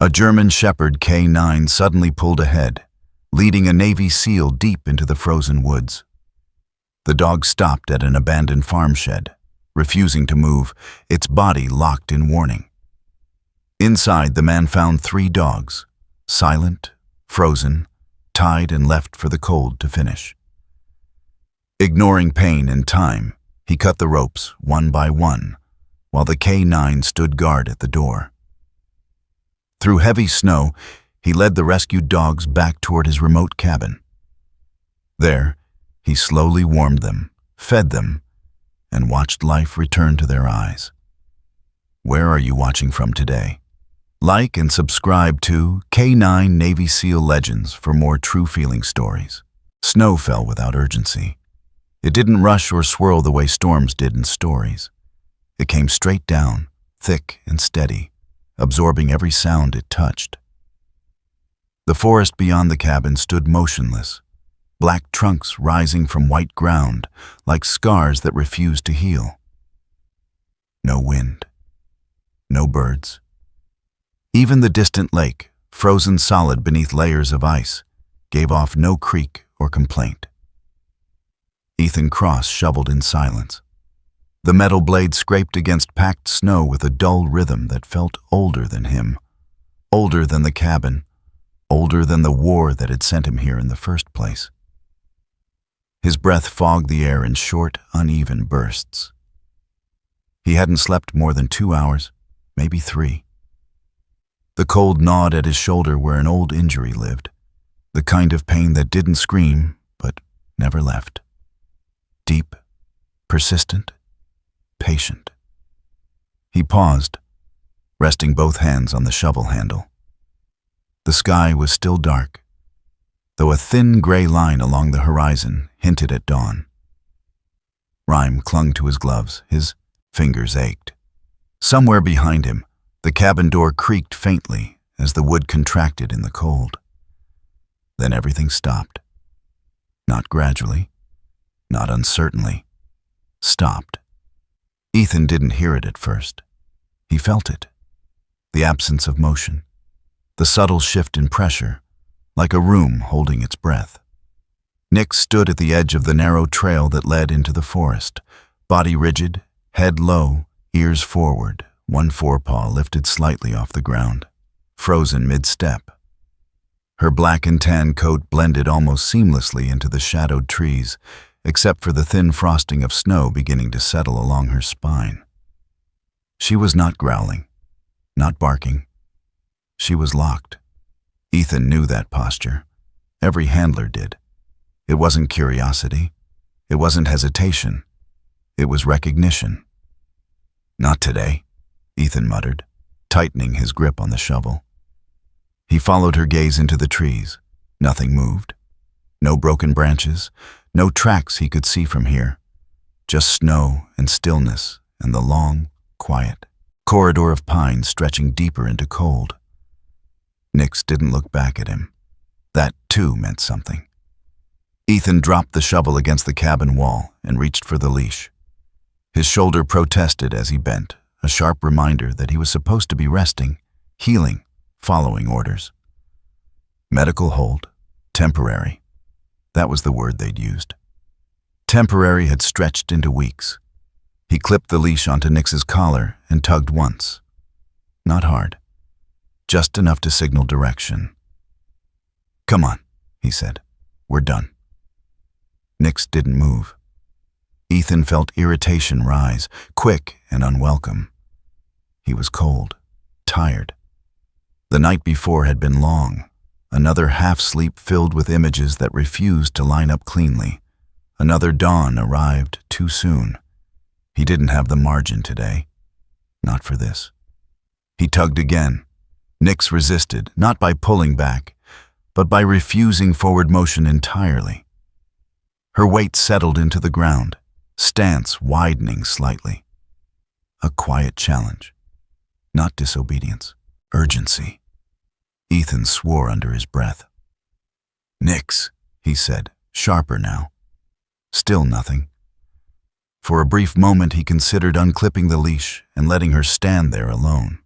A German Shepherd K9 suddenly pulled ahead, leading a Navy SEAL deep into the frozen woods. The dog stopped at an abandoned farm shed, refusing to move, its body locked in warning. Inside, the man found 3 dogs, silent, frozen, tied and left for the cold to finish. Ignoring pain and time, he cut the ropes one by one, while the K9 stood guard at the door. Through heavy snow, he led the rescued dogs back toward his remote cabin. There, he slowly warmed them, fed them, and watched life return to their eyes. Where are you watching from today? Like and subscribe to K9 Navy SEAL Legends for more true-feeling stories. Snow fell without urgency. It didn't rush or swirl the way storms did in stories. It came straight down, thick and steady, absorbing every sound it touched. The forest beyond the cabin stood motionless, black trunks rising from white ground like scars that refused to heal. No wind. No birds. Even the distant lake, frozen solid beneath layers of ice, gave off no creak or complaint. Ethan Cross shoveled in silence. The metal blade scraped against packed snow with a dull rhythm that felt older than him, older than the cabin, older than the war that had sent him here in the first place. His breath fogged the air in short, uneven bursts. He hadn't slept more than 2 hours, maybe 3. The cold gnawed at his shoulder where an old injury lived, the kind of pain that didn't scream, but never left. Deep, persistent, patient. He paused, resting both hands on the shovel handle. The sky was still dark, though a thin gray line along the horizon hinted at dawn. Rhyme clung to his gloves, his fingers ached. Somewhere behind him, the cabin door creaked faintly as the wood contracted in the cold. Then everything stopped. Not gradually, not uncertainly. Stopped. Ethan didn't hear it at first. He felt it. The absence of motion. The subtle shift in pressure, like a room holding its breath. Nick stood at the edge of the narrow trail that led into the forest, body rigid, head low, ears forward, one forepaw lifted slightly off the ground, frozen mid-step. Her black and tan coat blended almost seamlessly into the shadowed trees, except for the thin frosting of snow beginning to settle along her spine. She was not growling, not barking. She was locked. Ethan knew that posture. Every handler did. It wasn't curiosity. It wasn't hesitation. It was recognition. Not today, Ethan muttered, tightening his grip on the shovel. He followed her gaze into the trees. Nothing moved. No broken branches, no tracks he could see from here. Just snow and stillness and the long, quiet corridor of pines stretching deeper into cold. Nix didn't look back at him. That, too, meant something. Ethan dropped the shovel against the cabin wall and reached for the leash. His shoulder protested as he bent, a sharp reminder that he was supposed to be resting, healing, following orders. Medical hold. Temporary. That was the word they'd used. Temporary had stretched into weeks. He clipped the leash onto Nix's collar and tugged once. Not hard. Just enough to signal direction. "Come on," he said. "We're done." Nix didn't move. Ethan felt irritation rise, quick and unwelcome. He was cold, tired. The night before had been long, another half-sleep filled with images that refused to line up cleanly. Another dawn arrived too soon. He didn't have the margin today. Not for this. He tugged again. Nix resisted, not by pulling back, but by refusing forward motion entirely. Her weight settled into the ground, stance widening slightly. A quiet challenge. Not disobedience. Urgency. Ethan swore under his breath. "Nix," he said, sharper now. Still nothing. For a brief moment he considered unclipping the leash and letting her stand there alone.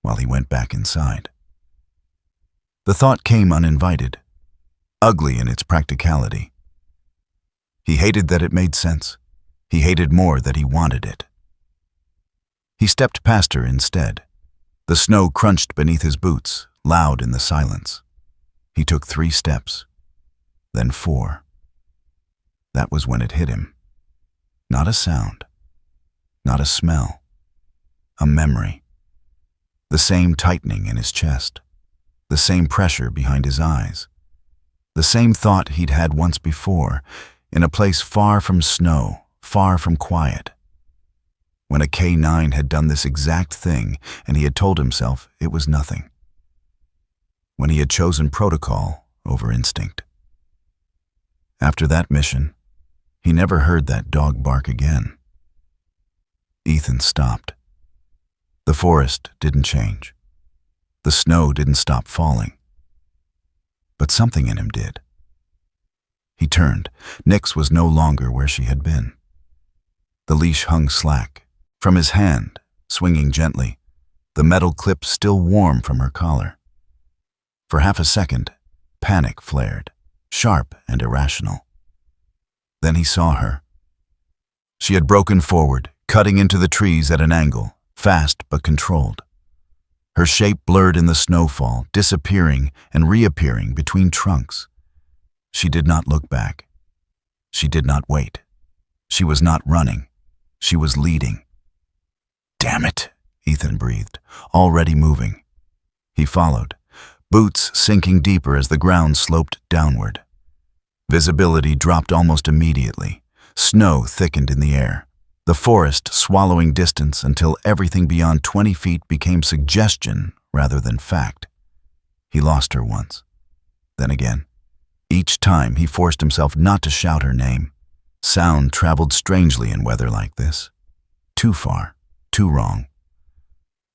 while he went back inside. The thought came uninvited, ugly in its practicality. He hated that it made sense. He hated more that he wanted it. He stepped past her instead. The snow crunched beneath his boots, loud in the silence. He took 3 steps, then 4. That was when it hit him. Not a sound, not a smell, a memory. The same tightening in his chest, the same pressure behind his eyes, the same thought he'd had once before, in a place far from snow, far from quiet. When a K9 had done this exact thing, and he had told himself it was nothing. When he had chosen protocol over instinct. After that mission, he never heard that dog bark again. Ethan stopped. The forest didn't change. The snow didn't stop falling. But something in him did. He turned. Nyx was no longer where she had been. The leash hung slack. From his hand, swinging gently, the metal clip still warm from her collar. For half a second, panic flared, sharp and irrational. Then he saw her. She had broken forward, cutting into the trees at an angle, fast but controlled. Her shape blurred in the snowfall, disappearing and reappearing between trunks. She did not look back. She did not wait. She was not running. She was leading. "Damn it," Ethan breathed, already moving. He followed, boots sinking deeper as the ground sloped downward. Visibility dropped almost immediately. Snow thickened in the air, the forest swallowing distance until everything beyond 20 feet became suggestion rather than fact. He lost her once, then again. Each time he forced himself not to shout her name. Sound traveled strangely in weather like this. Too far, too wrong.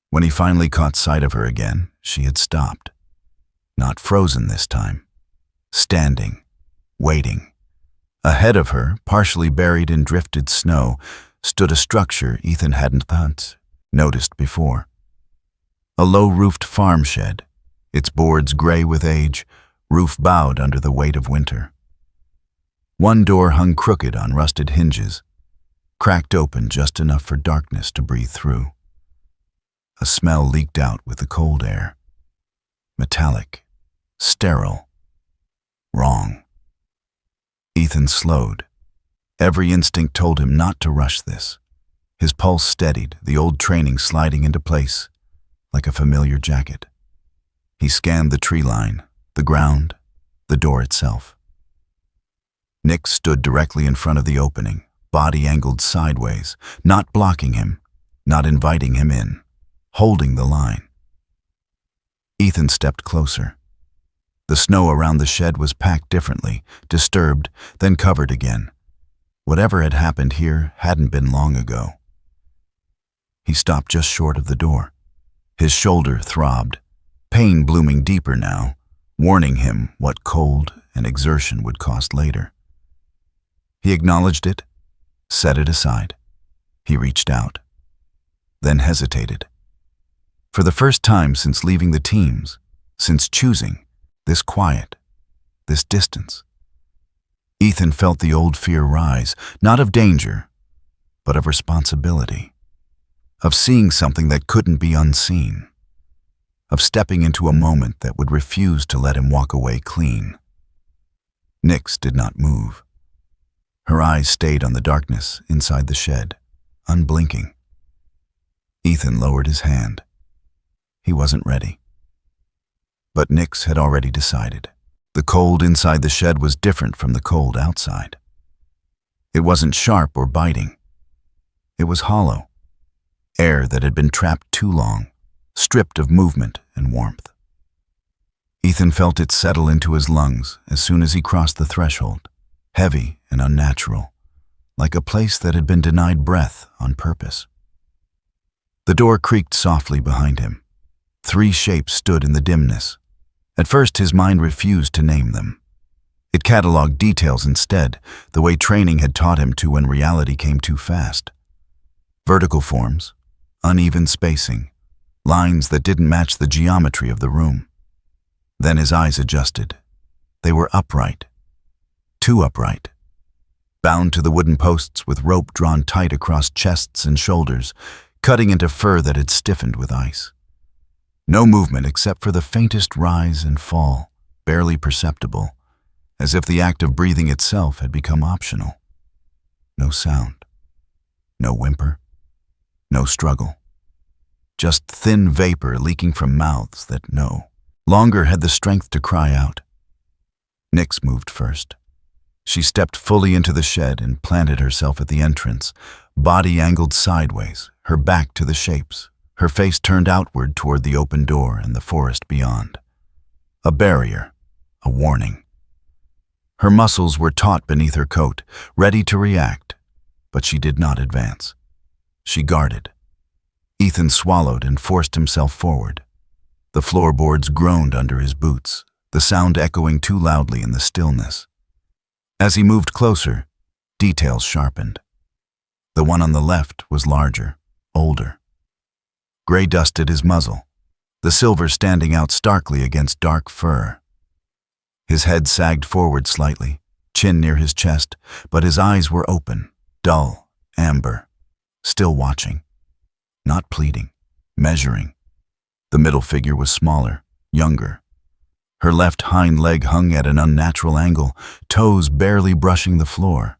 When he finally caught sight of her again, she had stopped. Not frozen this time. Standing, waiting. Ahead of her, partially buried in drifted snow, stood a structure Ethan hadn't noticed before. A low-roofed farm shed, its boards gray with age, roof bowed under the weight of winter. One door hung crooked on rusted hinges, cracked open just enough for darkness to breathe through. A smell leaked out with the cold air. Metallic, sterile, wrong. Ethan slowed. Every instinct told him not to rush this. His pulse steadied, the old training sliding into place, like a familiar jacket. He scanned the tree line, the ground, the door itself. Nyx stood directly in front of the opening, body angled sideways, not blocking him, not inviting him in, holding the line. Ethan stepped closer. The snow around the shed was packed differently, disturbed, then covered again. Whatever had happened here hadn't been long ago. He stopped just short of the door. His shoulder throbbed, pain blooming deeper now, warning him what cold and exertion would cost later. He acknowledged it, set it aside. He reached out, then hesitated. For the first time since leaving the teams, since choosing this quiet, this distance, Ethan felt the old fear rise, not of danger, but of responsibility, of seeing something that couldn't be unseen, of stepping into a moment that would refuse to let him walk away clean. Nyx did not move. Her eyes stayed on the darkness inside the shed, unblinking. Ethan lowered his hand. He wasn't ready. But Nyx had already decided. The cold inside the shed was different from the cold outside. It wasn't sharp or biting. It was hollow. Air that had been trapped too long, stripped of movement and warmth. Ethan felt it settle into his lungs as soon as he crossed the threshold, heavy and unnatural, like a place that had been denied breath on purpose. The door creaked softly behind him. 3 shapes stood in the dimness. At first, his mind refused to name them. It cataloged details instead, the way training had taught him to when reality came too fast. Vertical forms, uneven spacing, lines that didn't match the geometry of the room. Then his eyes adjusted. They were upright. Too upright. Bound to the wooden posts with rope drawn tight across chests and shoulders, cutting into fur that had stiffened with ice. No movement except for the faintest rise and fall, barely perceptible, as if the act of breathing itself had become optional. No sound. No whimper. No struggle. Just thin vapor leaking from mouths that no longer had the strength to cry out. Nyx moved first. She stepped fully into the shed and planted herself at the entrance, body angled sideways, her back to the shapes, her face turned outward toward the open door and the forest beyond. A barrier, a warning. Her muscles were taut beneath her coat, ready to react, but she did not advance. She guarded. Ethan swallowed and forced himself forward. The floorboards groaned under his boots, the sound echoing too loudly in the stillness. As he moved closer, details sharpened. The one on the left was larger, older. Gray dusted his muzzle, the silver standing out starkly against dark fur. His head sagged forward slightly, chin near his chest, but his eyes were open, dull, amber, still watching. Not pleading, measuring. The middle figure was smaller, younger. Her left hind leg hung at an unnatural angle, toes barely brushing the floor.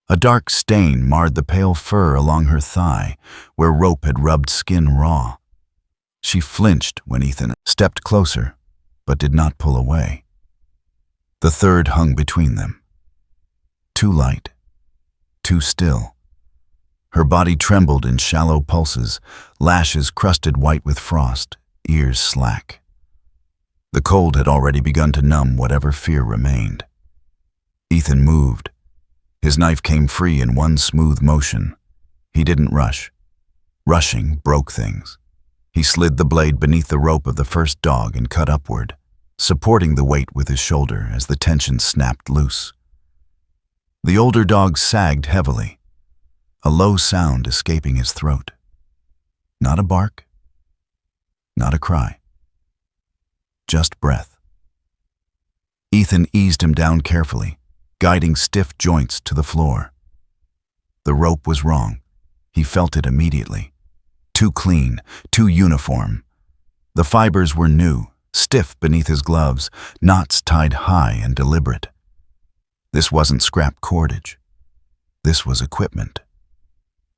A dark stain marred the pale fur along her thigh, where rope had rubbed skin raw. She flinched when Ethan stepped closer, but did not pull away. The third hung between them. Too light, too still. Her body trembled in shallow pulses, lashes crusted white with frost, ears slack. The cold had already begun to numb whatever fear remained. Ethan moved. His knife came free in one smooth motion. He didn't rush. Rushing broke things. He slid the blade beneath the rope of the first dog and cut upward, supporting the weight with his shoulder as the tension snapped loose. The older dog sagged heavily, a low sound escaping his throat. Not a bark, not a cry. Just breath. Ethan eased him down carefully, guiding stiff joints to the floor. The rope was wrong. He felt it immediately. Too clean, too uniform. The fibers were new, stiff beneath his gloves, knots tied high and deliberate. This wasn't scrap cordage. This was equipment.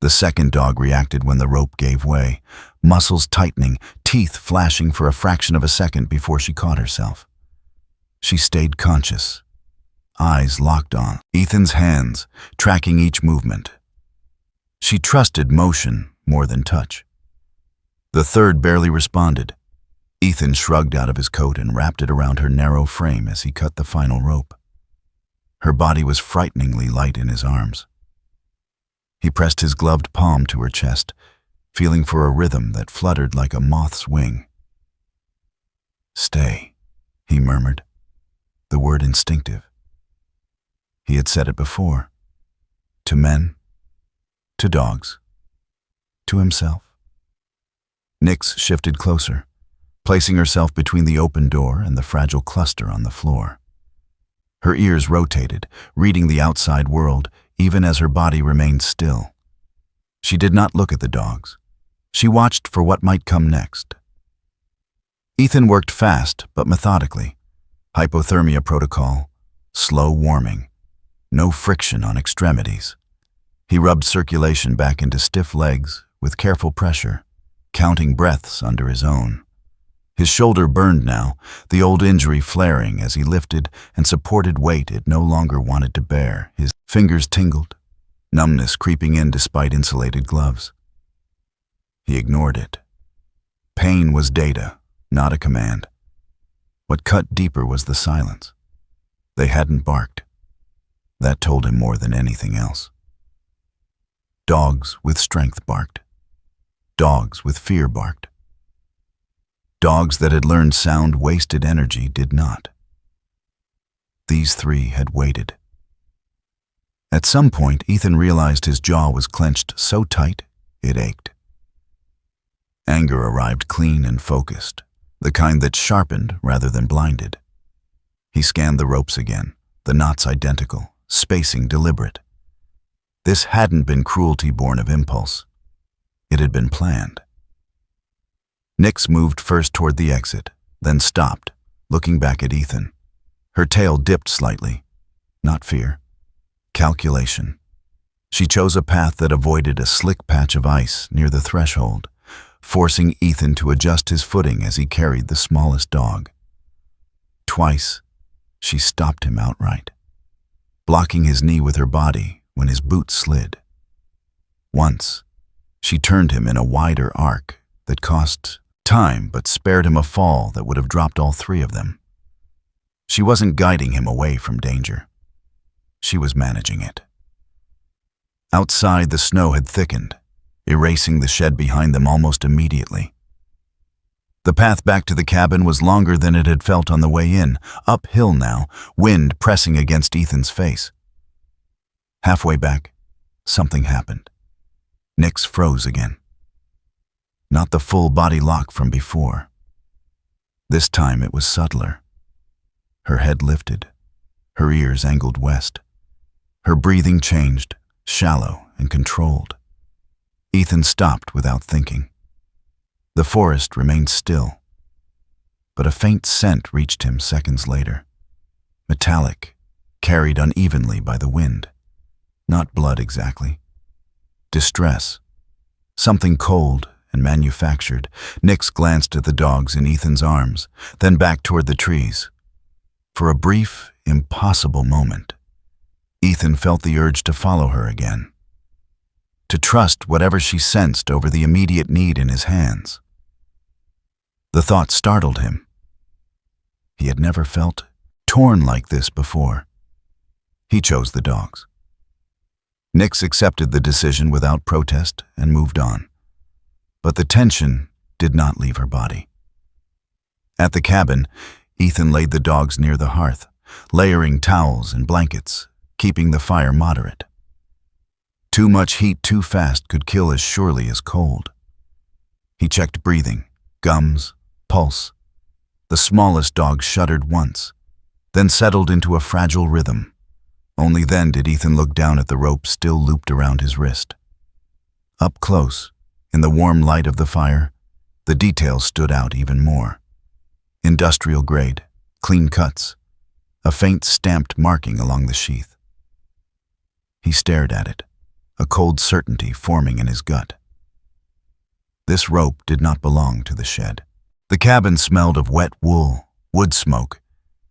The second dog reacted when the rope gave way, muscles tightening, teeth flashing for a fraction of a second before she caught herself. She stayed conscious, eyes locked on Ethan's hands, tracking each movement. She trusted motion more than touch. The third barely responded. Ethan shrugged out of his coat and wrapped it around her narrow frame as he cut the final rope. Her body was frighteningly light in his arms. He pressed his gloved palm to her chest, feeling for a rhythm that fluttered like a moth's wing. "Stay," he murmured, the word instinctive. He had said it before. To men, to dogs, to himself. Nyx shifted closer, placing herself between the open door and the fragile cluster on the floor. Her ears rotated, reading the outside world, even as her body remained still. She did not look at the dogs. She watched for what might come next. Ethan worked fast but methodically. Hypothermia protocol, slow warming, no friction on extremities. He rubbed circulation back into stiff legs with careful pressure, counting breaths under his own. His shoulder burned now, the old injury flaring as he lifted and supported weight it no longer wanted to bear. His fingers tingled, numbness creeping in despite insulated gloves. He ignored it. Pain was data, not a command. What cut deeper was the silence. They hadn't barked. That told him more than anything else. Dogs with strength barked. Dogs with fear barked. Dogs that had learned sound wasted energy did not. These three had waited. At some point, Ethan realized his jaw was clenched so tight it ached. Anger arrived clean and focused, the kind that sharpened rather than blinded. He scanned the ropes again, the knots identical, spacing deliberate. This hadn't been cruelty born of impulse. It had been planned. Nyx moved first toward the exit, then stopped, looking back at Ethan. Her tail dipped slightly. Not fear. Calculation. She chose a path that avoided a slick patch of ice near the threshold, forcing Ethan to adjust his footing as he carried the smallest dog. Twice, she stopped him outright, blocking his knee with her body when his boot slid. Once, she turned him in a wider arc that cost time but spared him a fall that would have dropped all three of them. She wasn't guiding him away from danger. She was managing it. Outside, the snow had thickened, erasing the shed behind them almost immediately. The path back to the cabin was longer than it had felt on the way in, uphill now, wind pressing against Ethan's face. Halfway back, something happened. Nyx froze again. Not the full body lock from before. This time it was subtler. Her head lifted, her ears angled west. Her breathing changed, shallow and controlled. Ethan stopped without thinking. The forest remained still, but a faint scent reached him seconds later. Metallic, carried unevenly by the wind. Not blood exactly. Distress. Something cold and manufactured. Nyx glanced at the dogs in Ethan's arms, then back toward the trees. For a brief, impossible moment, Ethan felt the urge to follow her again, to trust whatever she sensed over the immediate need in his hands. The thought startled him. He had never felt torn like this before. He chose the dogs. Nyx accepted the decision without protest and moved on. But the tension did not leave her body. At the cabin, Ethan laid the dogs near the hearth, layering towels and blankets, keeping the fire moderate. Too much heat too fast could kill as surely as cold. He checked breathing, gums, pulse. The smallest dog shuddered once, then settled into a fragile rhythm. Only then did Ethan look down at the rope still looped around his wrist. Up close, in the warm light of the fire, the details stood out even more. Industrial grade, clean cuts, a faint stamped marking along the sheath. He stared at it, a cold certainty forming in his gut. This rope did not belong to the shed. The cabin smelled of wet wool, wood smoke,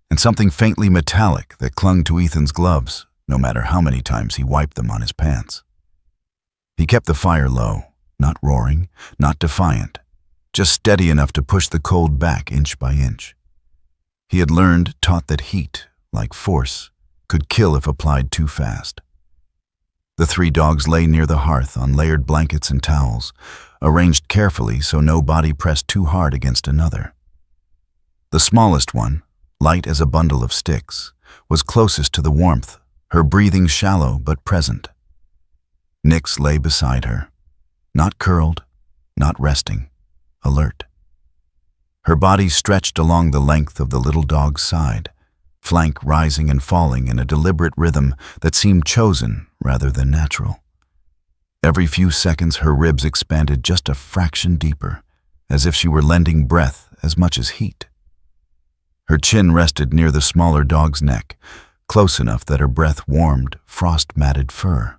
and something faintly metallic that clung to Ethan's gloves, no matter how many times he wiped them on his pants. He kept the fire low, not roaring, not defiant, just steady enough to push the cold back inch by inch. He had taught that heat, like force, could kill if applied too fast. The three dogs lay near the hearth on layered blankets and towels, arranged carefully so no body pressed too hard against another. The smallest one, light as a bundle of sticks, was closest to the warmth, her breathing shallow but present. Nyx lay beside her, not curled, not resting, alert. Her body stretched along the length of the little dog's side, flank rising and falling in a deliberate rhythm that seemed chosen rather than natural. Every few seconds her ribs expanded just a fraction deeper, as if she were lending breath as much as heat. Her chin rested near the smaller dog's neck, close enough that her breath warmed frost-matted fur.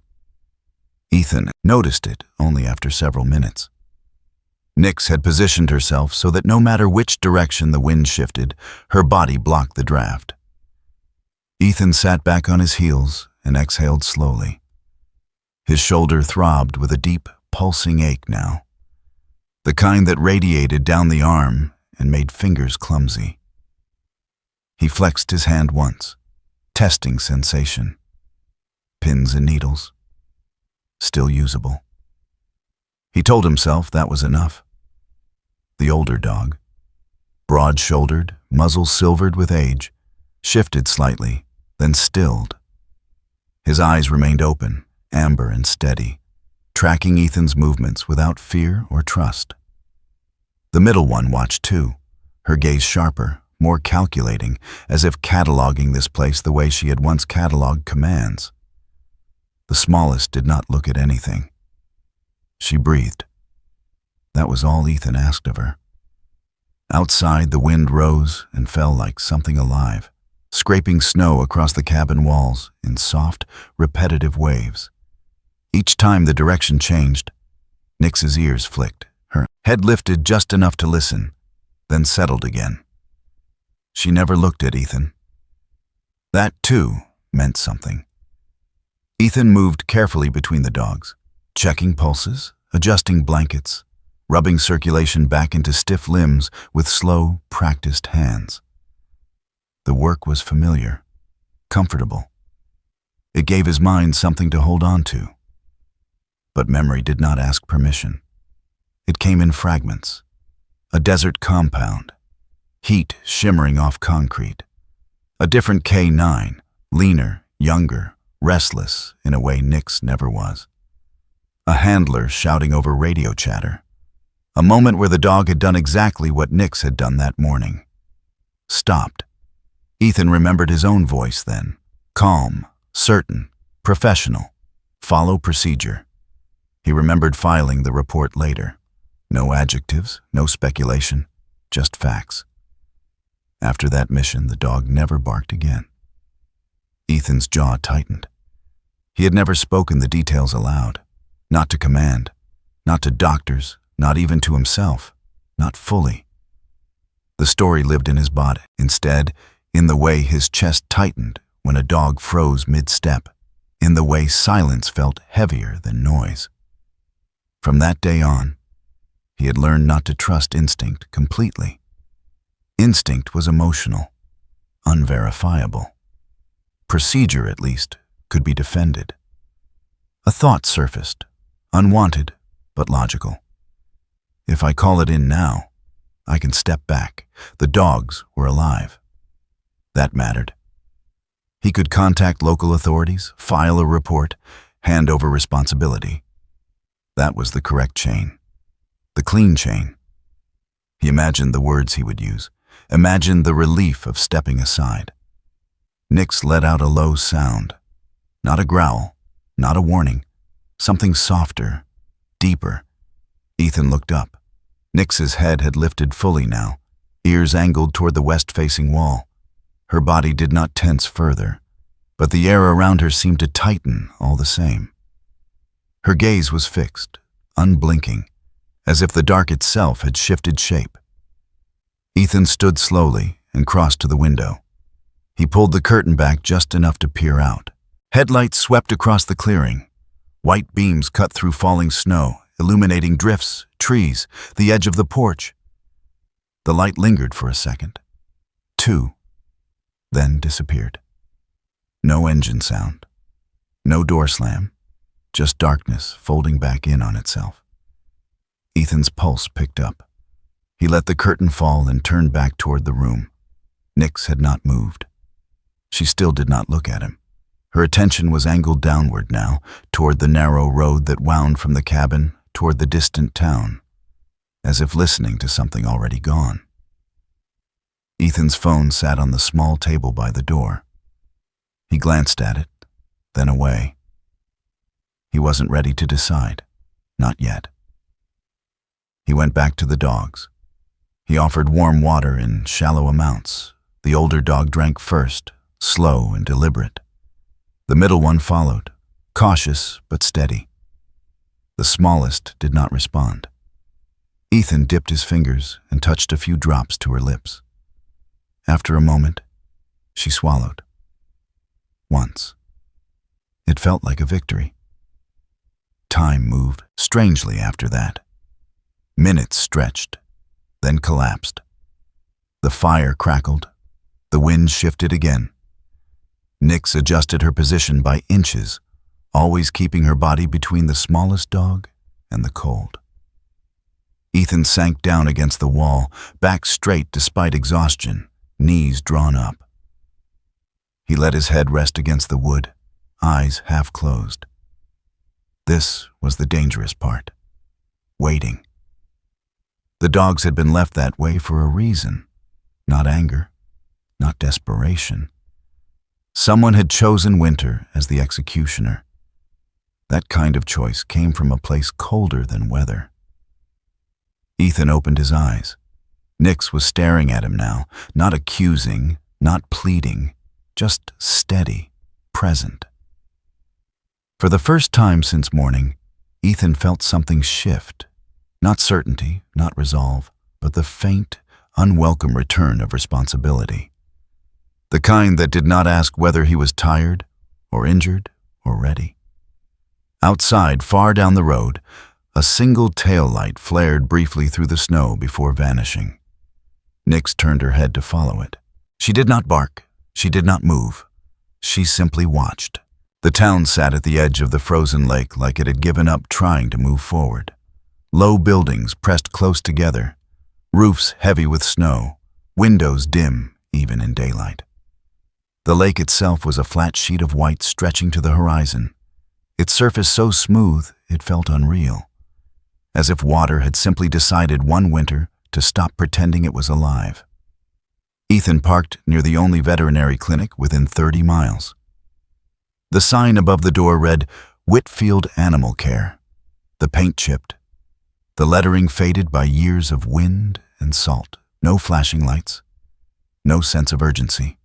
Ethan noticed it only after several minutes. Nyx had positioned herself so that no matter which direction the wind shifted, her body blocked the draft. Ethan sat back on his heels and exhaled slowly. His shoulder throbbed with a deep, pulsing ache now, the kind that radiated down the arm and made fingers clumsy. He flexed his hand once, testing sensation. Pins and needles. Still usable. He told himself that was enough. The older dog, broad-shouldered, muzzle silvered with age, shifted slightly, then stilled. His eyes remained open, amber and steady, tracking Ethan's movements without fear or trust. The middle one watched too, her gaze sharper, more calculating, as if cataloging this place the way she had once cataloged commands. The smallest did not look at anything. She breathed. That was all Ethan asked of her. Outside, the wind rose and fell like something alive, scraping snow across the cabin walls in soft, repetitive waves. Each time the direction changed, Nix's ears flicked, her head lifted just enough to listen, then settled again. She never looked at Ethan. That, too, meant something. Ethan moved carefully between the dogs, checking pulses, adjusting blankets, rubbing circulation back into stiff limbs with slow, practiced hands. The work was familiar, comfortable. It gave his mind something to hold on to. But memory did not ask permission. It came in fragments. A desert compound, heat shimmering off concrete. A different K9, leaner, younger, restless in a way Nix never was. A handler shouting over radio chatter. A moment where the dog had done exactly what Nix had done that morning. Stopped. Ethan remembered his own voice then. Calm, certain, professional. Follow procedure. He remembered filing the report later. No adjectives, no speculation, just facts. After that mission, the dog never barked again. Ethan's jaw tightened. He had never spoken the details aloud. Not to command, not to doctors, not even to himself, not fully. The story lived in his body, instead, in the way his chest tightened when a dog froze mid-step, in the way silence felt heavier than noise. From that day on, he had learned not to trust instinct completely. Instinct was emotional, unverifiable. Procedure, at least, could be defended. A thought surfaced, unwanted, but logical. If I call it in now, I can step back. The dogs were alive. That mattered. He could contact local authorities, file a report, hand over responsibility. That was the correct chain. The clean chain. He imagined the words he would use, imagined the relief of stepping aside. Nix let out a low sound. Not a growl, not a warning. Something softer, deeper. Ethan looked up. Nix's head had lifted fully now, ears angled toward the west-facing wall. Her body did not tense further, but the air around her seemed to tighten all the same. Her gaze was fixed, unblinking, as if the dark itself had shifted shape. Ethan stood slowly and crossed to the window. He pulled the curtain back just enough to peer out. Headlights swept across the clearing. White beams cut through falling snow, illuminating drifts, trees, the edge of the porch. The light lingered for a second. 2. Then disappeared. No engine sound. No door slam. Just darkness folding back in on itself. Ethan's pulse picked up. He let the curtain fall and turned back toward the room. Nix had not moved. She still did not look at him. Her attention was angled downward now, toward the narrow road that wound from the cabin toward the distant town, as if listening to something already gone. Ethan's phone sat on the small table by the door. He glanced at it, then away. He wasn't ready to decide. Not yet. He went back to the dogs. He offered warm water in shallow amounts. The older dog drank first, slow and deliberate. The middle one followed, cautious but steady. The smallest did not respond. Ethan dipped his fingers and touched a few drops to her lips. After a moment, she swallowed. Once. It felt like a victory. Time moved strangely after that. Minutes stretched, then collapsed. The fire crackled. The wind shifted again. Nix adjusted her position by inches, always keeping her body between the smallest dog and the cold. Ethan sank down against the wall, back straight despite exhaustion, knees drawn up. He let his head rest against the wood, eyes half closed. This was the dangerous part. Waiting. The dogs had been left that way for a reason. Not anger, not desperation. Someone had chosen winter as the executioner. That kind of choice came from a place colder than weather. Ethan opened his eyes. Nix was staring at him now, not accusing, not pleading, just steady, present. For the first time since morning, Ethan felt something shift. Not certainty, not resolve, but the faint, unwelcome return of responsibility. The kind that did not ask whether he was tired, or injured, or ready. Outside, far down the road, a single tail light flared briefly through the snow before vanishing. Nix turned her head to follow it. She did not bark. She did not move. She simply watched. The town sat at the edge of the frozen lake like it had given up trying to move forward. Low buildings pressed close together, roofs heavy with snow, windows dim even in daylight. The lake itself was a flat sheet of white stretching to the horizon, its surface so smooth it felt unreal, as if water had simply decided one winter to stop pretending it was alive. Ethan parked near the only veterinary clinic within 30 miles. The sign above the door read, "Whitfield Animal Care." The paint chipped. The lettering faded by years of wind and salt. No flashing lights. No sense of urgency.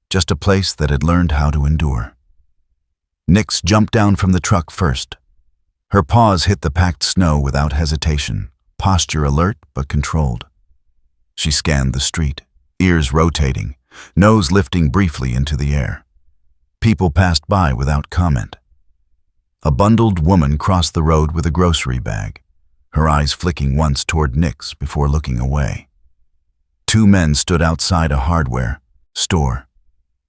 Just a place that had learned how to endure. Nix jumped down from the truck first. Her paws hit the packed snow without hesitation, posture alert but controlled. She scanned the street, ears rotating, nose lifting briefly into the air. People passed by without comment. A bundled woman crossed the road with a grocery bag, her eyes flicking once toward Nix before looking away. Two men stood outside a hardware store,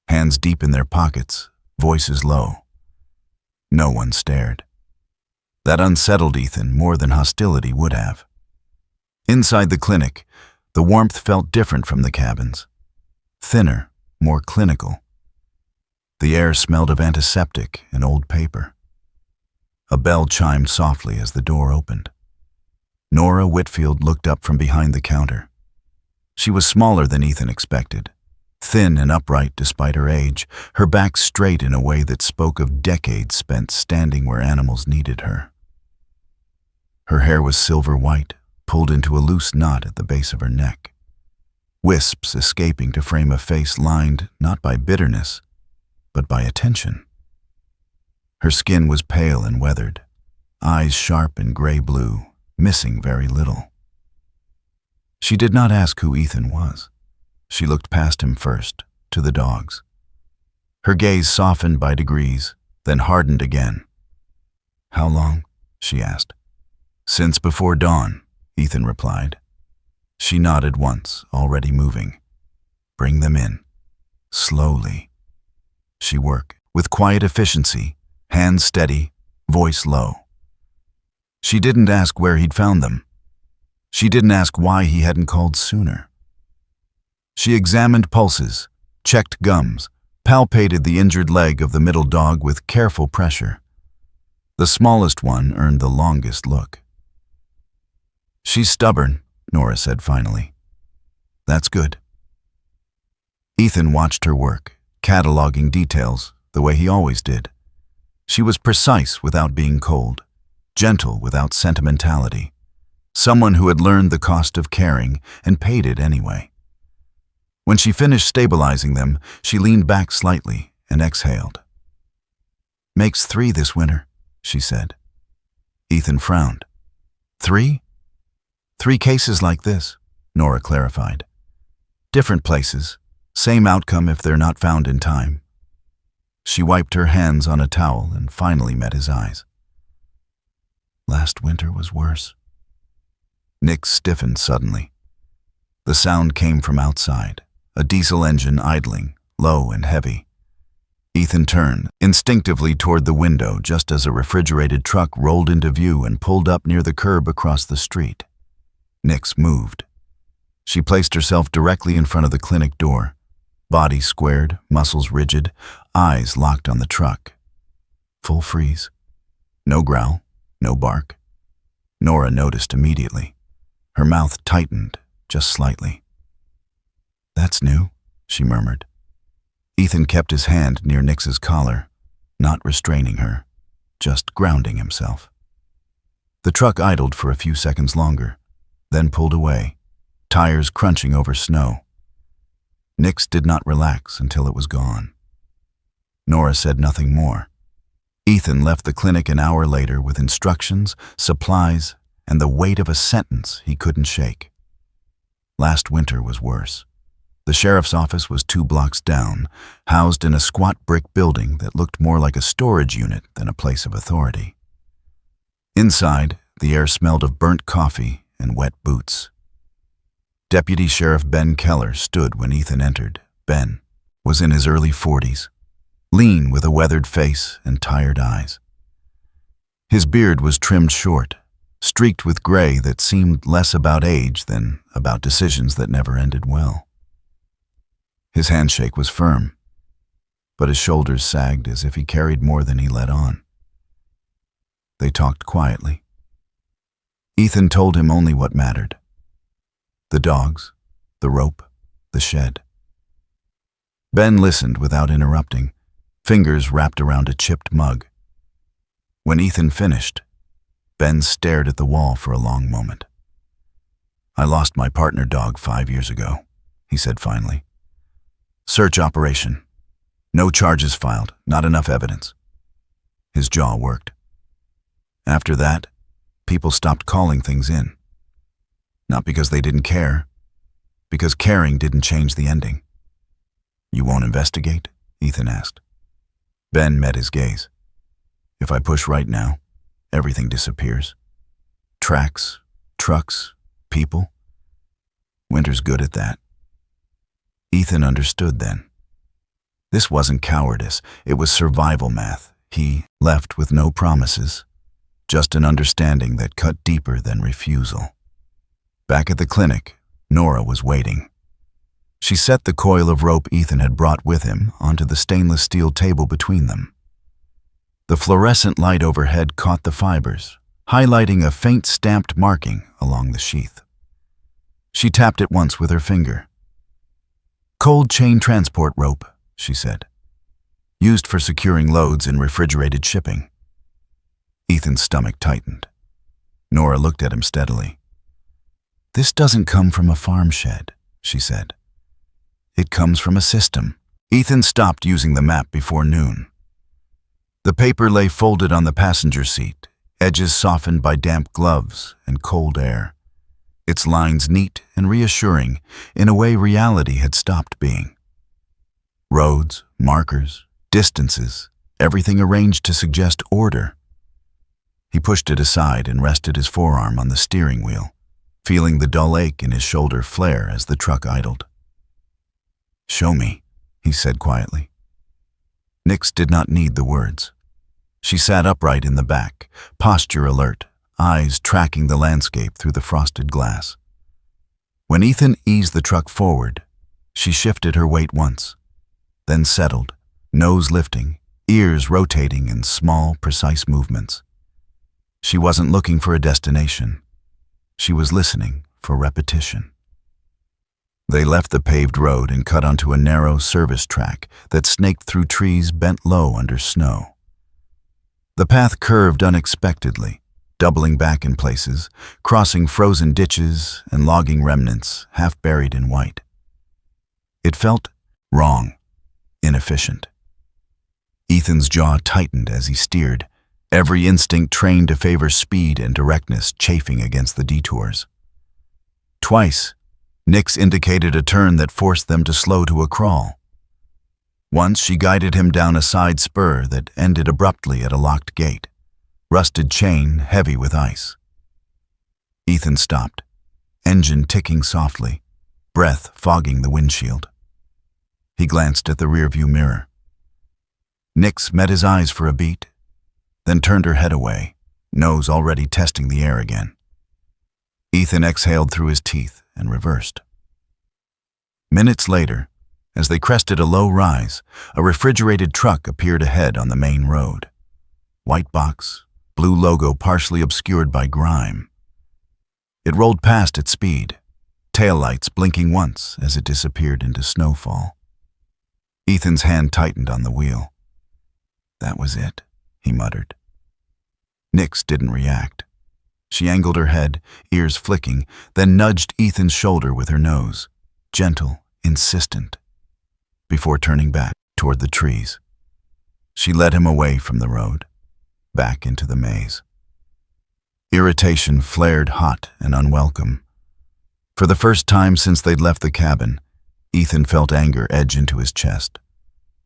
hands deep in their pockets, voices low. No one stared. That unsettled Ethan more than hostility would have. Inside the clinic, the warmth felt different from the cabins. Thinner, more clinical. The air smelled of antiseptic and old paper. A bell chimed softly as the door opened. Nora Whitfield looked up from behind the counter. She was smaller than Ethan expected, thin and upright despite her age, her back straight in a way that spoke of decades spent standing where animals needed her. Her hair was silver white, pulled into a loose knot at the base of her neck, wisps escaping to frame a face lined not by bitterness, but by attention. Her skin was pale and weathered, eyes sharp and gray-blue, missing very little. She did not ask who Ethan was. She looked past him first, to the dogs. Her gaze softened by degrees, then hardened again. "How long?" she asked. "Since before dawn," Ethan replied. She nodded once, already moving. "Bring them in." Slowly. She worked, with quiet efficiency, hands steady, voice low. She didn't ask where he'd found them. She didn't ask why he hadn't called sooner. She examined pulses, checked gums, palpated the injured leg of the middle dog with careful pressure. The smallest one earned the longest look. "She's stubborn," Nora said finally. "That's good." Ethan watched her work, cataloging details the way he always did. She was precise without being cold, gentle without sentimentality, someone who had learned the cost of caring and paid it anyway. When she finished stabilizing them, she leaned back slightly and exhaled. "Makes 3 this winter," she said. Ethan frowned. "3? 3 cases like this," Nora clarified. "Different places, same outcome if they're not found in time." She wiped her hands on a towel and finally met his eyes. "Last winter was worse." Nix stiffened suddenly. The sound came from outside, a diesel engine idling, low and heavy. Ethan turned, instinctively toward the window just as a refrigerated truck rolled into view and pulled up near the curb across the street. Nix moved. She placed herself directly in front of the clinic door, body squared, muscles rigid, eyes locked on the truck. Full freeze. No growl, no bark. Nora noticed immediately. Her mouth tightened, just slightly. "That's new," she murmured. Ethan kept his hand near Nix's collar, not restraining her, just grounding himself. The truck idled for a few seconds longer, then pulled away, tires crunching over snow. Nix did not relax until it was gone. Nora said nothing more. Ethan left the clinic an hour later with instructions, supplies, and the weight of a sentence he couldn't shake. Last winter was worse. The sheriff's office was 2 blocks down, housed in a squat brick building that looked more like a storage unit than a place of authority. Inside, the air smelled of burnt coffee and wet boots. Deputy Sheriff Ben Keller stood when Ethan entered. Ben was in his early 40s, lean with a weathered face and tired eyes. His beard was trimmed short, streaked with gray that seemed less about age than about decisions that never ended well. His handshake was firm, but his shoulders sagged as if he carried more than he let on. They talked quietly. Ethan told him only what mattered: the dogs, the rope, the shed. Ben listened without interrupting, fingers wrapped around a chipped mug. When Ethan finished, Ben stared at the wall for a long moment. "I lost my partner dog 5 years ago," he said finally. "Search operation. No charges filed, not enough evidence." His jaw worked. After that, people stopped calling things in. Not because they didn't care, because caring didn't change the ending. "You won't investigate?" Ethan asked. Ben met his gaze. "If I push right now, everything disappears. Tracks, trucks, people. Winter's good at that." Ethan understood then. This wasn't cowardice, it was survival math. He left with no promises, just an understanding that cut deeper than refusal. Back at the clinic, Nora was waiting. She set the coil of rope Ethan had brought with him onto the stainless steel table between them. The fluorescent light overhead caught the fibers, highlighting a faint stamped marking along the sheath. She tapped it once with her finger. "Cold chain transport rope," she said. "Used for securing loads in refrigerated shipping." Ethan's stomach tightened. Nora looked at him steadily. "This doesn't come from a farm shed," she said. "It comes from a system." Ethan stopped using the map before noon. The paper lay folded on the passenger seat, edges softened by damp gloves and cold air. Its lines neat and reassuring in a way reality had stopped being. Roads, markers, distances, everything arranged to suggest order. He pushed it aside and rested his forearm on the steering wheel, feeling the dull ache in his shoulder flare as the truck idled. "Show me," he said quietly. Nix did not need the words. She sat upright in the back, posture alert, eyes tracking the landscape through the frosted glass. When Ethan eased the truck forward, she shifted her weight once, then settled, nose lifting, ears rotating in small, precise movements. She wasn't looking for a destination. She was listening for repetition. They left the paved road and cut onto a narrow service track that snaked through trees bent low under snow. The path curved unexpectedly, doubling back in places, crossing frozen ditches and logging remnants half buried in white. It felt wrong, inefficient. Ethan's jaw tightened as he steered, every instinct trained to favor speed and directness chafing against the detours. Twice, Nix indicated a turn that forced them to slow to a crawl. Once she guided him down a side spur that ended abruptly at a locked gate, rusted chain heavy with ice. Ethan stopped, engine ticking softly, breath fogging the windshield. He glanced at the rearview mirror. Nix met his eyes for a beat, then turned her head away, nose already testing the air again. Ethan exhaled through his teeth and reversed. Minutes later, as they crested a low rise, a refrigerated truck appeared ahead on the main road. White box, blue logo partially obscured by grime. It rolled past at speed, taillights blinking once as it disappeared into snowfall. Ethan's hand tightened on the wheel. That was it, he muttered. Nix didn't react. She angled her head, ears flicking, then nudged Ethan's shoulder with her nose, gentle, insistent, before turning back toward the trees. She led him away from the road, back into the maze. Irritation flared hot and unwelcome. For the first time since they'd left the cabin, Ethan felt anger edge into his chest.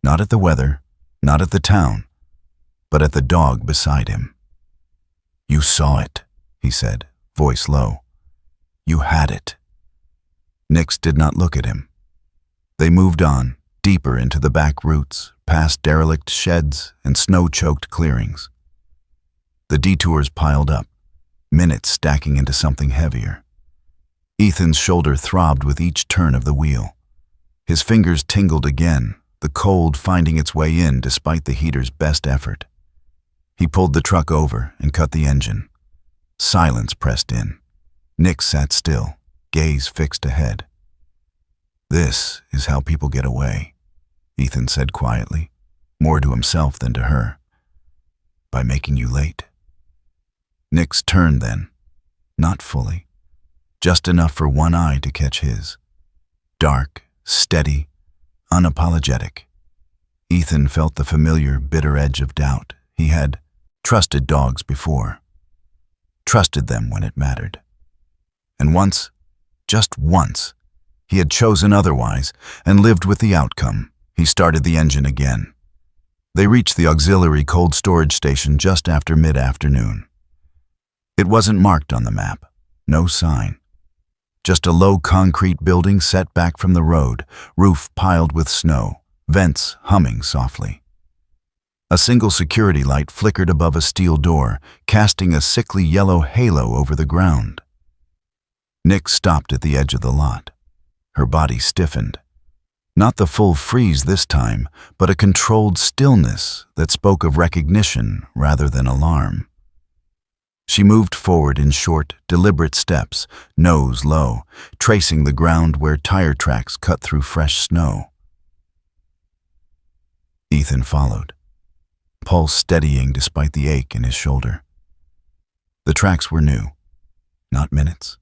Not at the weather, not at the town, but at the dog beside him. "You saw it," he said, voice low. "You had it." Nix did not look at him. They moved on, deeper into the back routes, past derelict sheds and snow-choked clearings. The detours piled up, minutes stacking into something heavier. Ethan's shoulder throbbed with each turn of the wheel. His fingers tingled again, the cold finding its way in despite the heater's best effort. He pulled the truck over and cut the engine. Silence pressed in. Nix sat still, gaze fixed ahead. "This is how people get away," Ethan said quietly, more to himself than to her. "By making you late." Nix turned then, not fully, just enough for one eye to catch his. Dark, steady, unapologetic. Ethan felt the familiar, bitter edge of doubt. He had trusted dogs before. Trusted them when it mattered. And once, just once, he had chosen otherwise and lived with the outcome. He started the engine again. They reached the auxiliary cold storage station just after mid-afternoon. It wasn't marked on the map, no sign. Just a low concrete building set back from the road, roof piled with snow, vents humming softly. A single security light flickered above a steel door, casting a sickly yellow halo over the ground. Nix stopped at the edge of the lot. Her body stiffened. Not the full freeze this time, but a controlled stillness that spoke of recognition rather than alarm. She moved forward in short, deliberate steps, nose low, tracing the ground where tire tracks cut through fresh snow. Ethan followed, pulse steadying despite the ache in his shoulder. The tracks were new. Not minutes,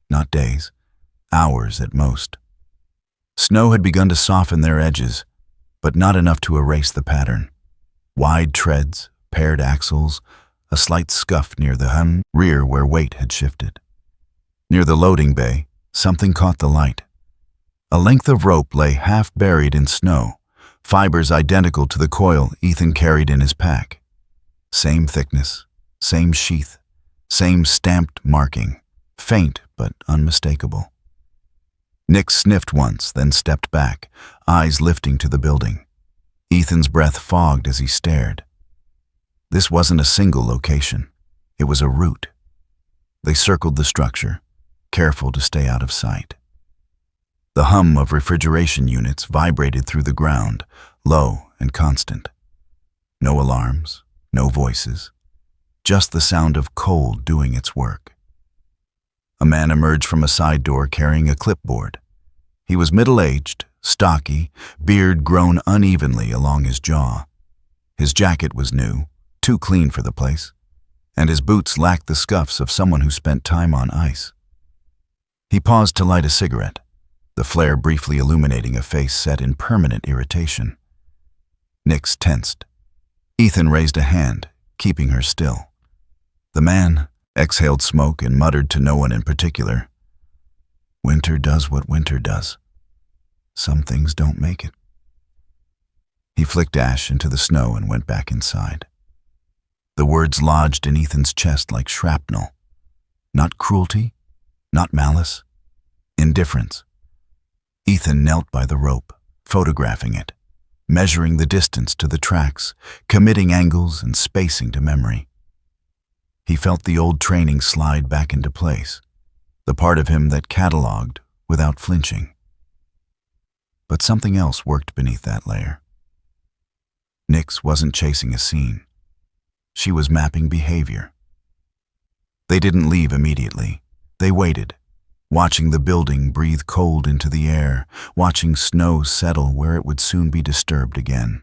not days, hours at most. Snow had begun to soften their edges, but not enough to erase the pattern. Wide treads, paired axles, a slight scuff near the rear where weight had shifted. Near the loading bay, something caught the light. A length of rope lay half buried in snow, fibers identical to the coil Ethan carried in his pack. Same thickness, same sheath, same stamped marking, faint but unmistakable. Nix sniffed once, then stepped back, eyes lifting to the building. Ethan's breath fogged as he stared. This wasn't a single location. It was a route. They circled the structure, careful to stay out of sight. The hum of refrigeration units vibrated through the ground, low and constant. No alarms, no voices, just the sound of coal doing its work. A man emerged from a side door carrying a clipboard. He was middle-aged, stocky, beard grown unevenly along his jaw. His jacket was new, too clean for the place, and his boots lacked the scuffs of someone who spent time on ice. He paused to light a cigarette, the flare briefly illuminating a face set in permanent irritation. Nix tensed. Ethan raised a hand, keeping her still. The man exhaled smoke and muttered to no one in particular. "Winter does what winter does. Some things don't make it." He flicked ash into the snow and went back inside. The words lodged in Ethan's chest like shrapnel. Not cruelty, not malice, indifference. Ethan knelt by the rope, photographing it, measuring the distance to the tracks, committing angles and spacing to memory. He felt the old training slide back into place, the part of him that cataloged without flinching. But something else worked beneath that layer. Nix wasn't chasing a scene. She was mapping behavior. They didn't leave immediately. They waited, watching the building breathe cold into the air, watching snow settle where it would soon be disturbed again.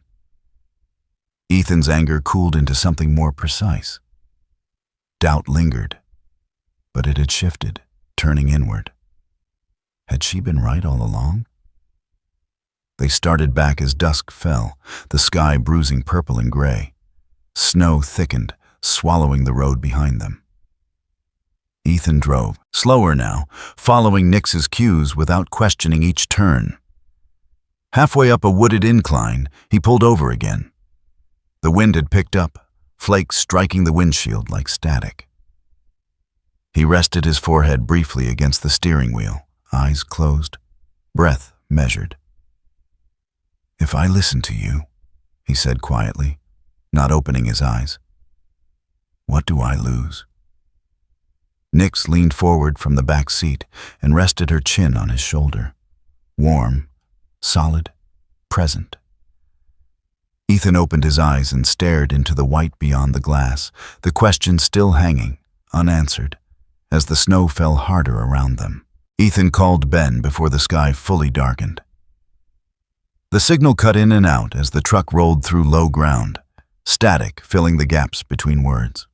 Ethan's anger cooled into something more precise. Doubt lingered, but it had shifted, turning inward. Had she been right all along? They started back as dusk fell, the sky bruising purple and gray. Snow thickened, swallowing the road behind them. Ethan drove, slower now, following Nix's cues without questioning each turn. Halfway up a wooded incline, he pulled over again. The wind had picked up, flakes striking the windshield like static. He rested his forehead briefly against the steering wheel, eyes closed, breath measured. "If I listen to you," he said quietly, not opening his eyes, "what do I lose?" Nix leaned forward from the back seat and rested her chin on his shoulder. Warm, solid, present. Ethan opened his eyes and stared into the white beyond the glass, the question still hanging, unanswered, as the snow fell harder around them. Ethan called Ben before the sky fully darkened. The signal cut in and out as the truck rolled through low ground, static filling the gaps between words.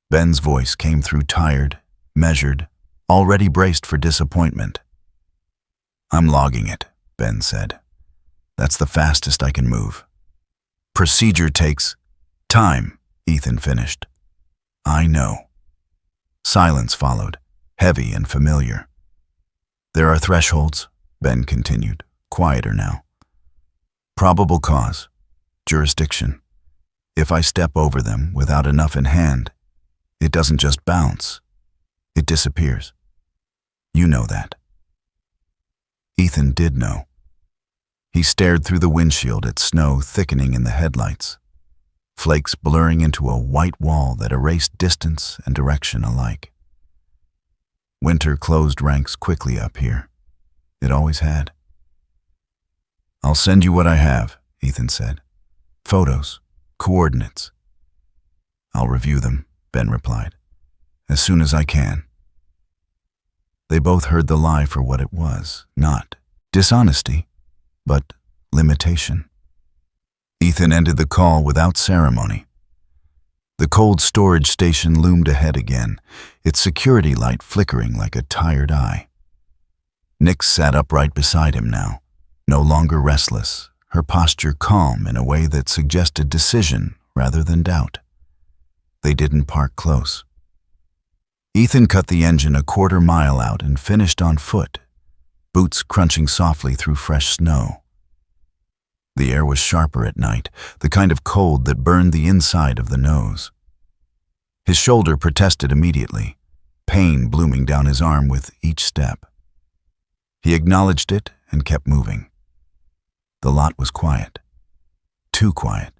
Ben's voice came through tired, measured, already braced for disappointment. "I'm logging it," Ben said. "That's the fastest I can move." "Procedure takes time," Ethan finished. "I know." Silence followed, heavy and familiar. "There are thresholds," Ben continued, quieter now. "Probable cause, jurisdiction. If I step over them without enough in hand, it doesn't just bounce, it disappears. You know that." Ethan did know. He stared through the windshield at snow thickening in the headlights, flakes blurring into a white wall that erased distance and direction alike. Winter closed ranks quickly up here. It always had. "I'll send you what I have," Ethan said. "Photos, coordinates." "I'll review them," Ben replied, "as soon as I can." They both heard the lie for what it was, not dishonesty, but limitation. Ethan ended the call without ceremony. The cold storage station loomed ahead again, its security light flickering like a tired eye. Nix sat upright beside him now, no longer restless, her posture calm in a way that suggested decision rather than doubt. They didn't park close. Ethan cut the engine a quarter-mile out and finished on foot, boots crunching softly through fresh snow. The air was sharper at night, the kind of cold that burned the inside of the nose. His shoulder protested immediately, pain blooming down his arm with each step. He acknowledged it and kept moving. The lot was quiet. Too quiet.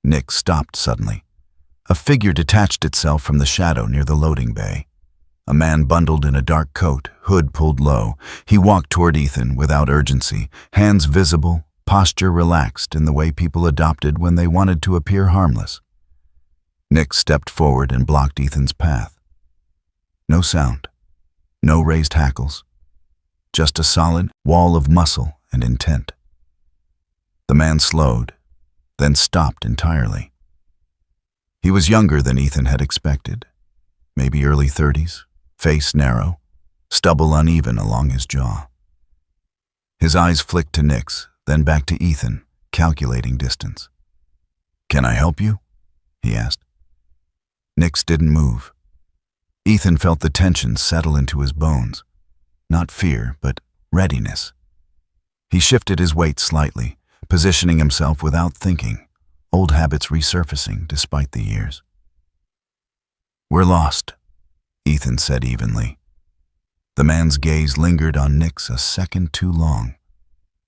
Nix stopped suddenly. A figure detached itself from the shadow near the loading bay. A man bundled in a dark coat, hood pulled low. He walked toward Ethan without urgency, hands visible, posture relaxed in the way people adopted when they wanted to appear harmless. Nix stepped forward and blocked Ethan's path. No sound, no raised hackles, just a solid wall of muscle and intent. The man slowed, then stopped entirely. He was younger than Ethan had expected, maybe early 30s, face narrow, stubble uneven along his jaw. His eyes flicked to Nix, then back to Ethan, calculating distance. "Can I help you?" he asked. Nix didn't move. Ethan felt the tension settle into his bones. Not fear, but readiness. He shifted his weight slightly, positioning himself without thinking, old habits resurfacing despite the years. "We're lost," Ethan said evenly. The man's gaze lingered on Nix a second too long,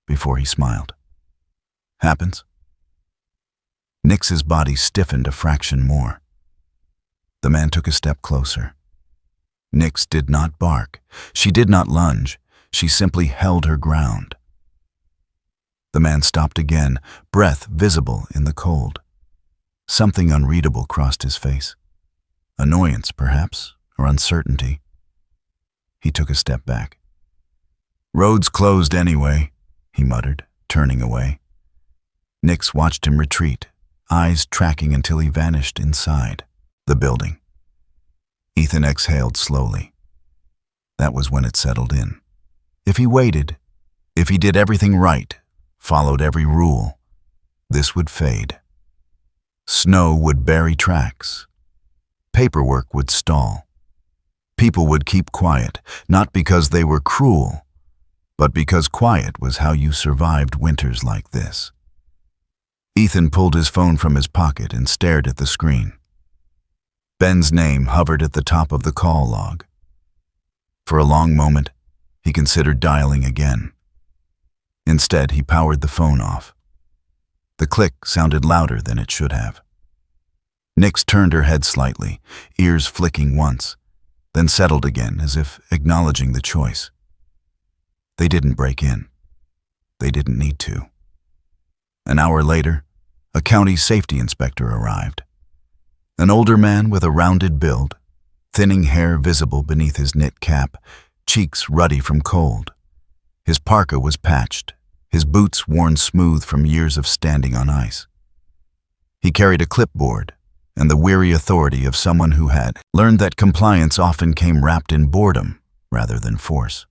before he smiled. "Happens?" Nix's body stiffened a fraction more. The man took a step closer. Nix did not bark. She did not lunge. She simply held her ground. The man stopped again, breath visible in the cold. Something unreadable crossed his face. Annoyance, perhaps, or uncertainty. He took a step back. "Road's closed anyway," he muttered, turning away. Nix watched him retreat, eyes tracking until he vanished inside the building. Ethan exhaled slowly. That was when it settled in. If he waited, if he did everything right, followed every rule, this would fade. Snow would bury tracks. Paperwork would stall. People would keep quiet, not because they were cruel, but because quiet was how you survived winters like this. Ethan pulled his phone from his pocket and stared at the screen. Ben's name hovered at the top of the call log. For a long moment, he considered dialing again. Instead, he powered the phone off. The click sounded louder than it should have. Nix turned her head slightly, ears flicking once, then settled again as if acknowledging the choice. They didn't break in. They didn't need to. An hour later, a county safety inspector arrived. An older man with a rounded build, thinning hair visible beneath his knit cap, cheeks ruddy from cold. His parka was patched, his boots worn smooth from years of standing on ice. He carried a clipboard and the weary authority of someone who had learned that compliance often came wrapped in boredom rather than force.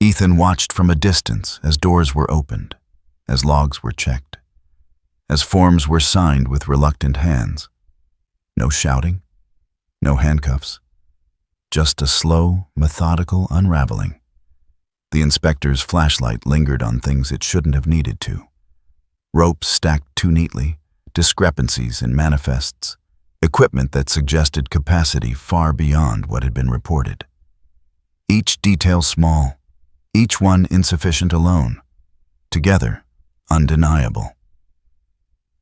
Ethan watched from a distance as doors were opened, as logs were checked, as forms were signed with reluctant hands. No shouting, no handcuffs, just a slow, methodical unraveling. The inspector's flashlight lingered on things it shouldn't have needed to. Ropes stacked too neatly, discrepancies in manifests, equipment that suggested capacity far beyond what had been reported. Each detail small, each one insufficient alone. Together, undeniable.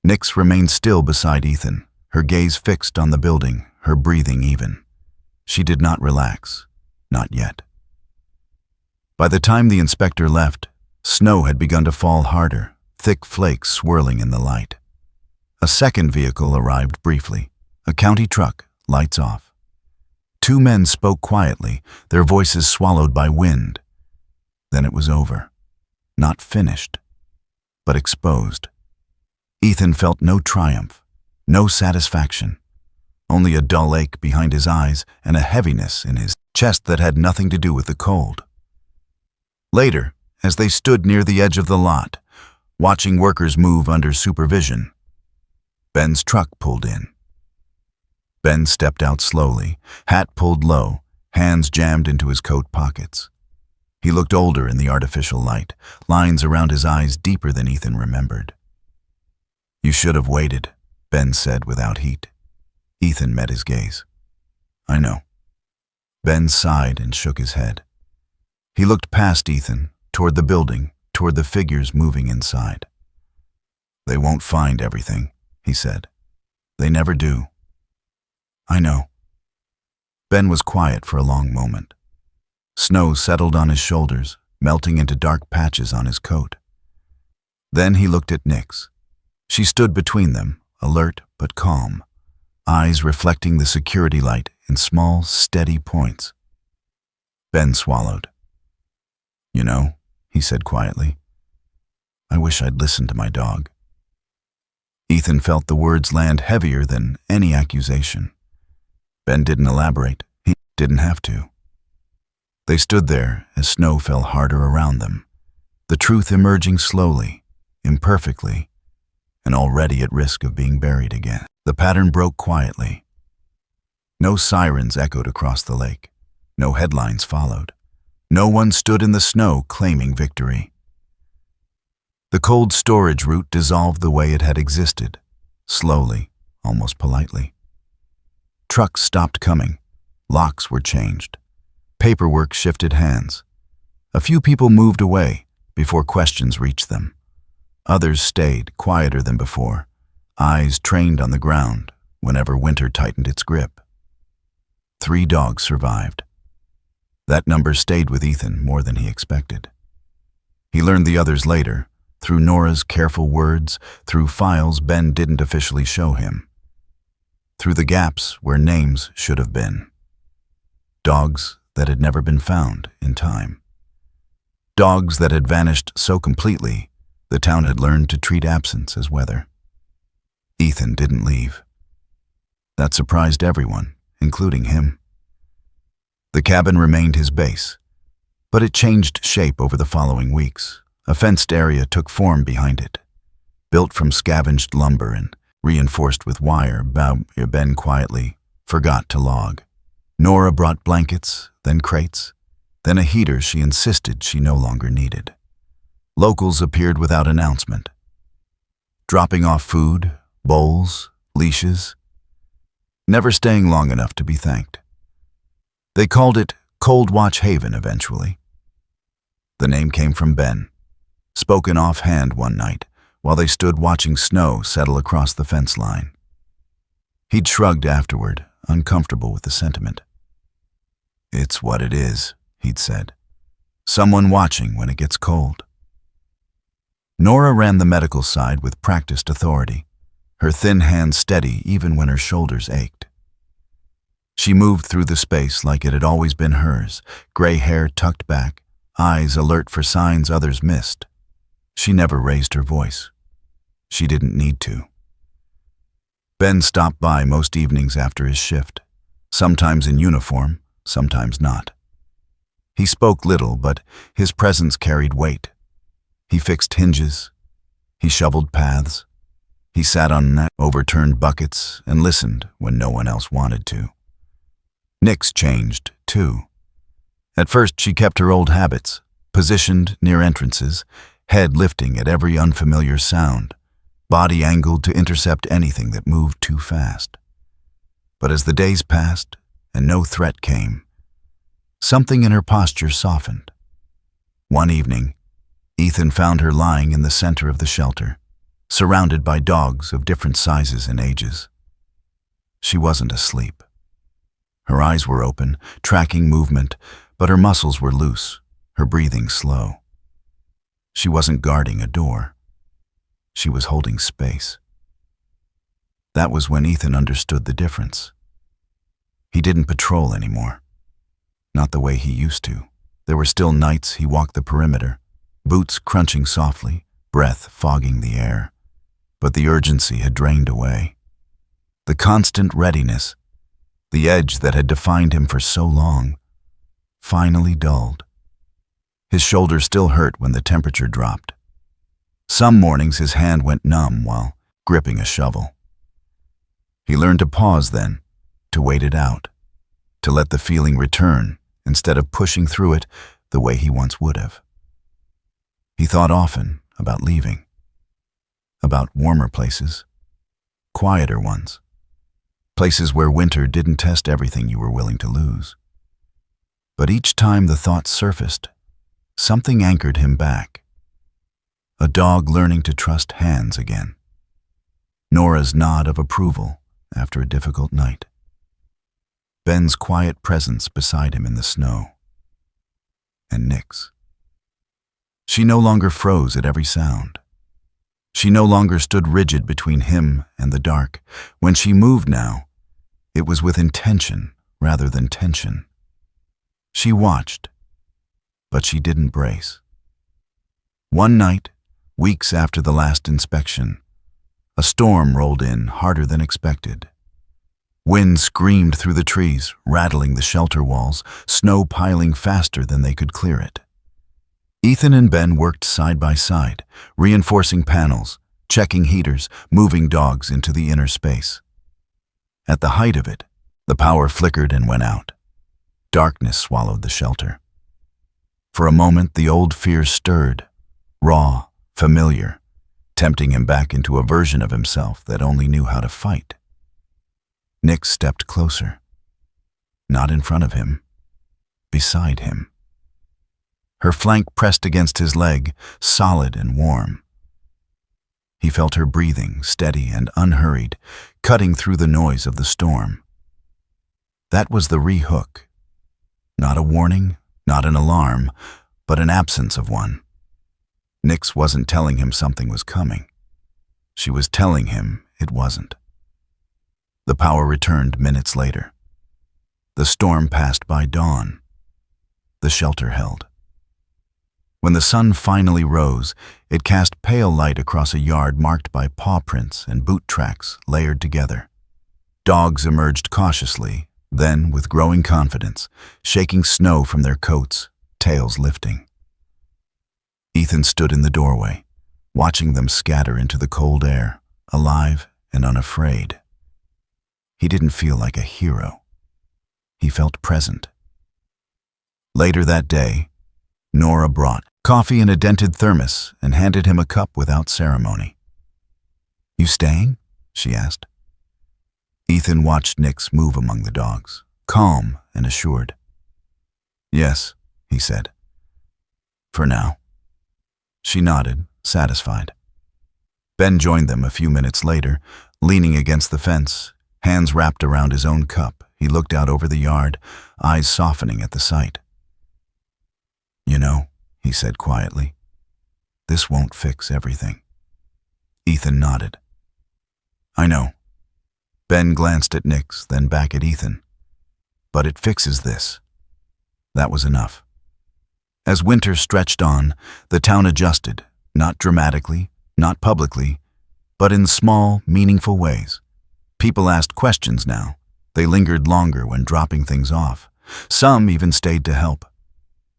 Nix remained still beside Ethan, her gaze fixed on the building, her breathing even. She did not relax, not yet. By the time the inspector left, snow had begun to fall harder, thick flakes swirling in the light. A second vehicle arrived briefly, a county truck, lights off. Two men spoke quietly, their voices swallowed by wind. Then it was over. Not finished, but exposed. Ethan felt no triumph, no satisfaction, only a dull ache behind his eyes and a heaviness in his chest that had nothing to do with the cold. Later, as they stood near the edge of the lot, watching workers move under supervision, Ben's truck pulled in. Ben stepped out slowly, hat pulled low, hands jammed into his coat pockets. He looked older in the artificial light, lines around his eyes deeper than Ethan remembered. "You should have waited," Ben said without heat. Ethan met his gaze. "I know." Ben sighed and shook his head. He looked past Ethan, toward the building, toward the figures moving inside. "They won't find everything," he said. "They never do." "I know." Ben was quiet for a long moment. Snow settled on his shoulders, melting into dark patches on his coat. Then he looked at Nix. She stood between them, alert but calm, eyes reflecting the security light in small, steady points. Ben swallowed. "You know," he said quietly, "I wish I'd listened to my dog." Ethan felt the words land heavier than any accusation. Ben didn't elaborate. He didn't have to. They stood there as snow fell harder around them, the truth emerging slowly, imperfectly, and already at risk of being buried again. The pattern broke quietly. No sirens echoed across the lake. No headlines followed. No one stood in the snow claiming victory. The cold storage route dissolved the way it had existed, slowly, almost politely. Trucks stopped coming. Locks were changed. Paperwork shifted hands. A few people moved away before questions reached them. Others stayed, quieter than before, eyes trained on the ground whenever winter tightened its grip. 3 dogs survived. That number stayed with Ethan more than he expected. He learned the others later, through Nora's careful words, through files Ben didn't officially show him, through the gaps where names should have been. Dogs that had never been found in time. Dogs that had vanished so completely, the town had learned to treat absence as weather. Ethan didn't leave. That surprised everyone, including him. The cabin remained his base, but it changed shape over the following weeks. A fenced area took form behind it, built from scavenged lumber and reinforced with wire. Ben quietly forgot to log. Nora brought blankets, then crates, then a heater she insisted she no longer needed. Locals appeared without announcement, dropping off food, bowls, leashes, never staying long enough to be thanked. They called it Cold Watch Haven eventually. The name came from Ben, spoken offhand one night while they stood watching snow settle across the fence line. He'd shrugged afterward, uncomfortable with the sentiment. "It's what it is," he'd said. "Someone watching when it gets cold." Nora ran the medical side with practiced authority, her thin hands steady even when her shoulders ached. She moved through the space like it had always been hers, gray hair tucked back, eyes alert for signs others missed. She never raised her voice. She didn't need to. Ben stopped by most evenings after his shift, sometimes in uniform, sometimes not. He spoke little, but his presence carried weight. He fixed hinges. He shoveled paths. He sat on overturned buckets and listened when no one else wanted to. Nix changed, too. At first, she kept her old habits, positioned near entrances, head lifting at every unfamiliar sound, body angled to intercept anything that moved too fast. But as the days passed and no threat came, something in her posture softened. One evening, Ethan found her lying in the center of the shelter, surrounded by dogs of different sizes and ages. She wasn't asleep. Her eyes were open, tracking movement, but her muscles were loose, her breathing slow. She wasn't guarding a door. She was holding space. That was when Ethan understood the difference. He didn't patrol anymore. Not the way he used to. There were still nights he walked the perimeter, boots crunching softly, breath fogging the air. But the urgency had drained away. The constant readiness, the edge that had defined him for so long, finally dulled. His shoulders still hurt when the temperature dropped. Some mornings his hand went numb while gripping a shovel. He learned to pause then, to wait it out, to let the feeling return instead of pushing through it the way he once would have. He thought often about leaving, about warmer places, quieter ones, places where winter didn't test everything you were willing to lose. But each time the thought surfaced, something anchored him back. A dog learning to trust hands again. Nora's nod of approval after a difficult night. Ben's quiet presence beside him in the snow. And Nix. She no longer froze at every sound. She no longer stood rigid between him and the dark. When she moved now, it was with intention rather than tension. She watched, but she didn't brace. One night, weeks after the last inspection, a storm rolled in harder than expected. Wind screamed through the trees, rattling the shelter walls, snow piling faster than they could clear it. Ethan and Ben worked side by side, reinforcing panels, checking heaters, moving dogs into the inner space. At the height of it, the power flickered and went out. Darkness swallowed the shelter. For a moment, the old fear stirred, raw, familiar, tempting him back into a version of himself that only knew how to fight. Nix stepped closer. Not in front of him, beside him. Her flank pressed against his leg, solid and warm. He felt her breathing, steady and unhurried, cutting through the noise of the storm. That was the re-hook. Not a warning, not an alarm, but an absence of one. Nix wasn't telling him something was coming. She was telling him it wasn't. The power returned minutes later. The storm passed by dawn, the shelter held. When the sun finally rose, it cast pale light across a yard marked by paw prints and boot tracks layered together. Dogs emerged cautiously, then, with growing confidence, shaking snow from their coats, tails lifting. Ethan stood in the doorway, watching them scatter into the cold air, alive and unafraid. He didn't feel like a hero. He felt present. Later that day, Nora brought coffee in a dented thermos and handed him a cup without ceremony. "You staying?" she asked. Ethan watched Nix move among the dogs, calm and assured. "Yes," he said. "For now." She nodded, satisfied. Ben joined them a few minutes later, leaning against the fence, hands wrapped around his own cup. He looked out over the yard, eyes softening at the sight. "You know," he said quietly, "this won't fix everything." Ethan nodded. "I know." Ben glanced at Nix, then back at Ethan. "But it fixes this." That was enough. As winter stretched on, the town adjusted, not dramatically, not publicly, but in small, meaningful ways. People asked questions now. They lingered longer when dropping things off. Some even stayed to help.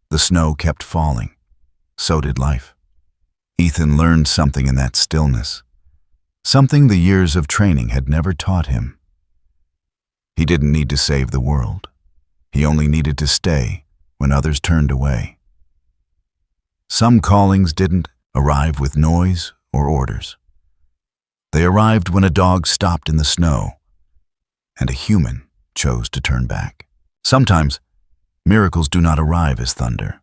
The snow kept falling. So did life. Ethan learned something in that stillness. Something the years of training had never taught him. He didn't need to save the world. He only needed to stay when others turned away. Some callings didn't arrive with noise or orders. They arrived when a dog stopped in the snow and a human chose to turn back. Sometimes, miracles do not arrive as thunder.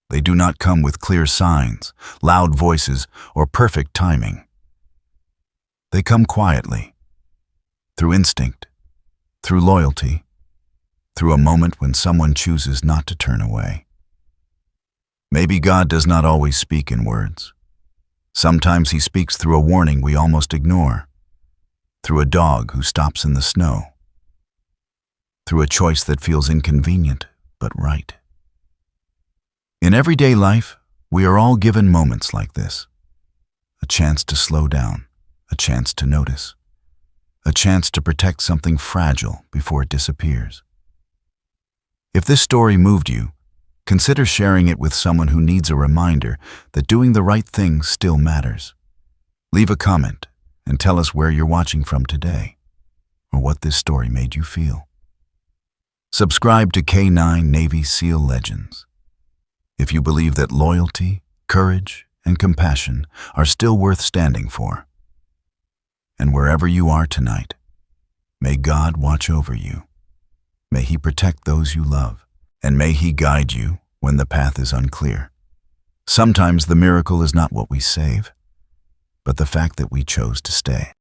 They do not come with clear signs, loud voices, or perfect timing. They come quietly, through instinct, through loyalty, through a moment when someone chooses not to turn away. Maybe God does not always speak in words. Sometimes he speaks through a warning we almost ignore, through a dog who stops in the snow, through a choice that feels inconvenient but right. In everyday life, we are all given moments like this. A chance to slow down, a chance to notice, a chance to protect something fragile before it disappears. If this story moved you, consider sharing it with someone who needs a reminder that doing the right thing still matters. Leave a comment and tell us where you're watching from today, or what this story made you feel. Subscribe to K9 Navy SEAL Legends. If you believe that loyalty, courage, and compassion are still worth standing for. And wherever you are tonight, may God watch over you. May he protect those you love, and may he guide you when the path is unclear. Sometimes the miracle is not what we save, but the fact that we chose to stay.